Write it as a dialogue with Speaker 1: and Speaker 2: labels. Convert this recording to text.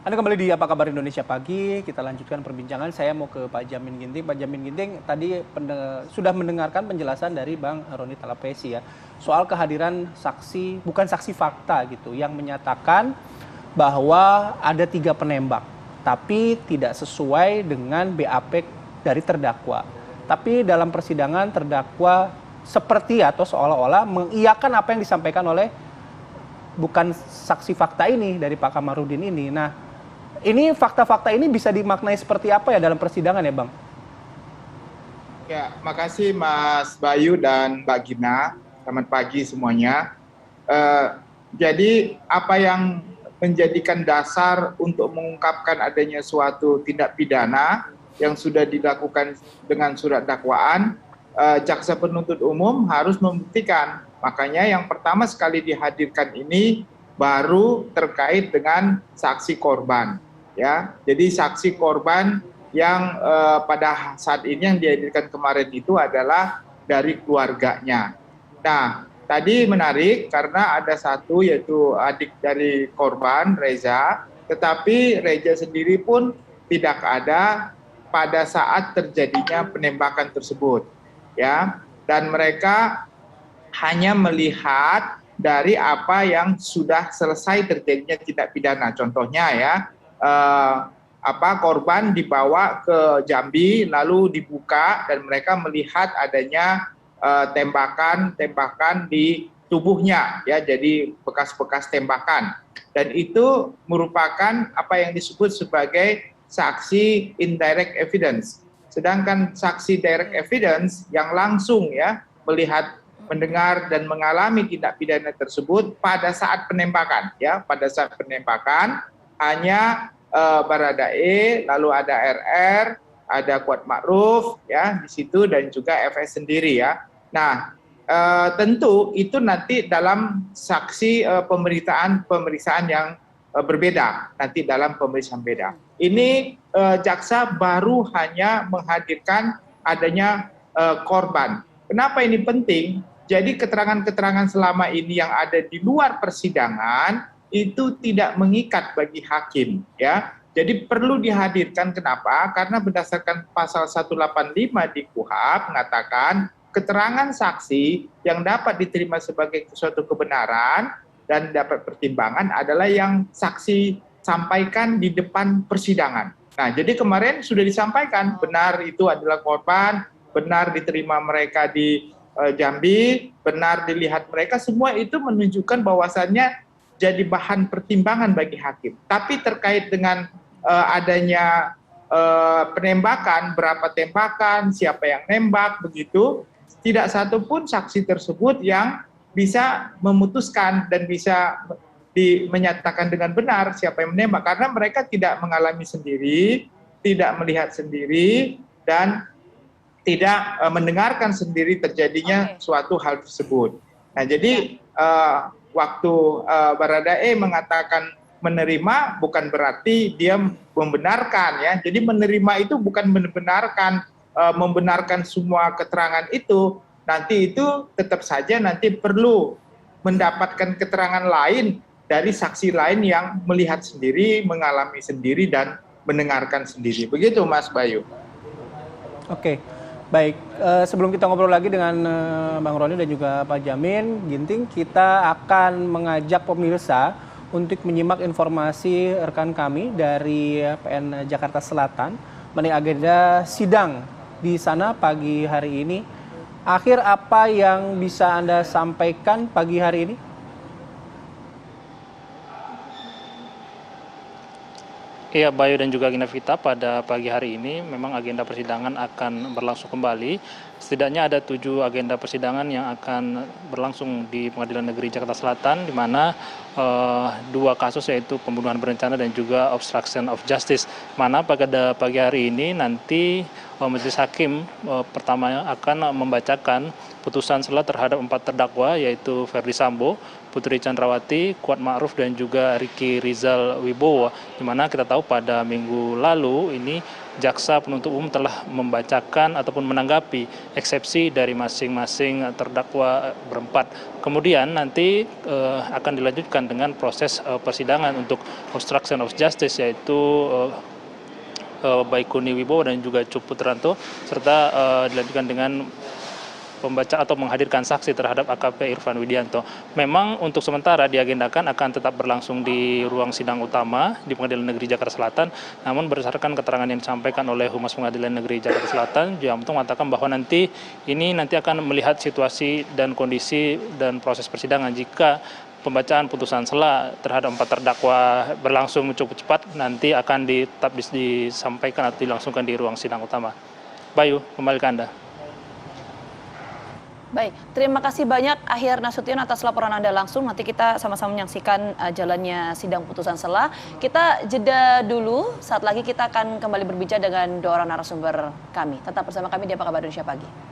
Speaker 1: Anda kembali di Apa Kabar Indonesia Pagi. Kita lanjutkan perbincangan. Saya mau ke Pak Jamin Ginting. Pak Jamin Ginting tadi sudah mendengarkan penjelasan dari Bang Roni Talapesi ya soal kehadiran saksi, bukan saksi fakta gitu, yang menyatakan bahwa ada 3 penembak, tapi tidak sesuai dengan BAP dari terdakwa. Tapi dalam persidangan terdakwa seperti atau seolah-olah mengiyakan apa yang disampaikan oleh bukan saksi fakta ini dari Pak Kamarudin ini. Nah, ini fakta-fakta ini bisa dimaknai seperti apa ya dalam persidangan ya, Bang?
Speaker 2: Ya, makasih Mas Bayu dan Mbak Gina. Selamat pagi semuanya. Jadi apa yang menjadikan dasar untuk mengungkapkan adanya suatu tindak pidana yang sudah dilakukan dengan surat dakwaan, jaksa penuntut umum harus membuktikan. Makanya yang pertama sekali dihadirkan ini baru terkait dengan saksi korban. Ya, jadi saksi korban yang pada saat ini yang dihadirkan kemarin itu adalah dari keluarganya. Nah, tadi menarik karena ada satu yaitu adik dari korban Reza, tetapi Reza sendiri pun tidak ada pada saat terjadinya penembakan tersebut, ya. Dan mereka hanya melihat dari apa yang sudah selesai terjadinya tindak pidana. Contohnya ya, korban dibawa ke Jambi lalu dibuka dan mereka melihat adanya tembakan di tubuhnya ya, jadi bekas-bekas tembakan, dan itu merupakan apa yang disebut sebagai saksi indirect evidence. Sedangkan saksi direct evidence yang langsung ya melihat, mendengar dan mengalami tindak pidana tersebut pada saat penembakan ya, pada saat penembakan hanya Baradae, lalu ada RR, ada Kuat Ma'ruf ya di situ, dan juga FS sendiri ya. Nah, tentu itu nanti dalam saksi pemeriksaan yang berbeda, nanti dalam pemeriksaan beda. Ini jaksa baru hanya menghadirkan adanya korban. Kenapa ini penting? Jadi keterangan-keterangan selama ini yang ada di luar persidangan itu tidak mengikat bagi hakim ya. Jadi perlu dihadirkan. Kenapa? Karena berdasarkan pasal 185 di KUHP mengatakan keterangan saksi yang dapat diterima sebagai suatu kebenaran dan dapat pertimbangan adalah yang saksi sampaikan di depan persidangan. Nah, jadi kemarin sudah disampaikan benar itu adalah korban, benar diterima mereka di Jambi, benar dilihat mereka, semua itu menunjukkan bahwasannya jadi bahan pertimbangan bagi hakim. Tapi terkait dengan adanya penembakan, berapa tembakan, siapa yang nembak, begitu, tidak satu pun saksi tersebut yang bisa memutuskan dan bisa menyatakan dengan benar siapa yang menembak, karena mereka tidak mengalami sendiri, tidak melihat sendiri, dan tidak mendengarkan sendiri terjadinya suatu hal tersebut. Nah, jadi waktu Baradae mengatakan menerima bukan berarti dia membenarkan ya. Jadi menerima itu bukan membenarkan semua keterangan itu. Nanti itu tetap saja nanti perlu mendapatkan keterangan lain dari saksi lain yang melihat sendiri, mengalami sendiri, dan mendengarkan sendiri. Begitu Mas Bayu.
Speaker 1: Oke. Baik, sebelum kita ngobrol lagi dengan Bang Roni dan juga Pak Jamin Ginting, kita akan mengajak pemirsa untuk menyimak informasi rekan kami dari PN Jakarta Selatan mengenai agenda sidang di sana pagi hari ini. Akhir apa yang bisa Anda sampaikan pagi hari ini?
Speaker 3: Iya, Bayu dan juga Gina Vita, pada pagi hari ini memang agenda persidangan akan berlangsung kembali. Setidaknya ada 7 agenda persidangan yang akan berlangsung di Pengadilan Negeri Jakarta Selatan, di mana 2 kasus yaitu pembunuhan berencana dan juga obstruction of justice. Mana pada pagi hari ini nanti Majelis Hakim pertama akan membacakan putusan sela terhadap 4 terdakwa yaitu Verdi Sambo, Putri Chandrawati, Kuat Ma'ruf, dan juga Riki Rizal Wibowo, di mana kita tahu pada minggu lalu ini jaksa penuntut umum telah membacakan ataupun menanggapi eksepsi dari masing-masing terdakwa berempat. Kemudian nanti akan dilanjutkan dengan proses persidangan untuk obstruction of justice, yaitu Baikuni Wibowo dan juga Cuk Putranto, serta dilanjutkan dengan pembaca atau menghadirkan saksi terhadap AKP Irfan Widianto. Memang untuk sementara diagendakan akan tetap berlangsung di ruang sidang utama di Pengadilan Negeri Jakarta Selatan. Namun berdasarkan keterangan yang disampaikan oleh Humas Pengadilan Negeri Jakarta Selatan, Julianto mengatakan bahwa nanti akan melihat situasi dan kondisi dan proses persidangan. Jika pembacaan putusan sela terhadap 4 terdakwa berlangsung cukup cepat, nanti akan tetap disampaikan atau dilangsungkan di ruang sidang utama. Bayu, kembali ke Anda.
Speaker 4: Baik, terima kasih banyak Akhir Nasution atas laporan Anda langsung. Nanti kita sama-sama menyaksikan jalannya sidang putusan sela. Kita jeda dulu, saat lagi kita akan kembali berbicara dengan 2 orang narasumber kami. Tetap bersama kami di Apa Kabar Indonesia Pagi.